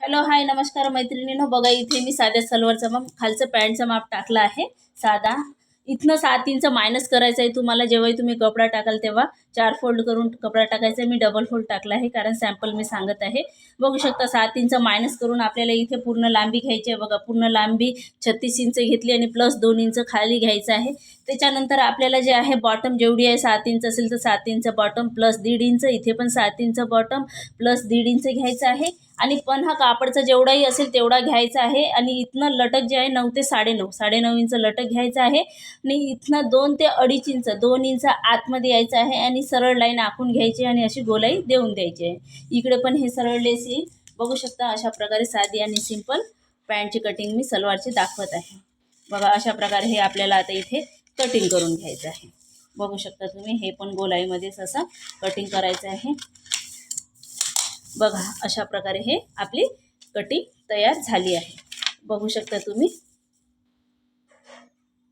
Hello hi नमस्कार मैत्रिणींनो, बघा इथे मी साध्या सलवारचा माप खालचं पॅन्टचं माप टाकलं आहे साधा. इथनं 7 इंच मायनस करायचं आहे तुम्हाला. जेव्हाही तुम्ही कपडा टाकाल तेव्हा 4 फोल्ड करून कपडा टाकायचा आहे. मी डबल फोल्ड टाकला आहे कारण सॅम्पल मी सांगत आहे. बघू शकता 7 इंच मायनस करून आपल्याला इथे पूर्ण लांबी घ्यायची आहे. बघा पूर्ण लांबी 36 इंच घेतली आणि प्लस 2 इंच खाली घ्यायचं आहे. त्याच्यानंतर आपल्याला जे आहे बॉटम जेवढी आहे 7 इंच असेल तर 7 इंच बॉटम प्लस 1.5 इंच, इथे पण 7 इंच बॉटम प्लस 1.5 इंच घ्यायचं आहे. आणि पण हा कापडचा जेवढाही असेल तेवढा घ्यायचा आहे. आणि इथनं लटक जे आहे 9 ते 9.5 इंच लटक घ्यायचं आहे. आणि इथनं 2 ते 2.5 इंच 2 इंच आतमध्ये यायचं आहे आणि सरळ लाईन आखून घ्यायची आणि अशी गोलाई देऊन द्यायची आहे. इकडे पण हे सरळ लेस येईल. बघू शकता अशा प्रकारे साधी आणि सिंपल पॅन्टची कटिंग मी सलवारची दाखवत आहे. बघा अशा प्रकारे हे आपल्याला आता इथे कटिंग करून घ्यायचं आहे. बघू शकता तुम्ही, हे पण गोलाईमध्येच असं कटिंग करायचं आहे. बघा अशा प्रकारे हे आपली कटिंग तयार झाली आहे. बघू शकता तुम्ही.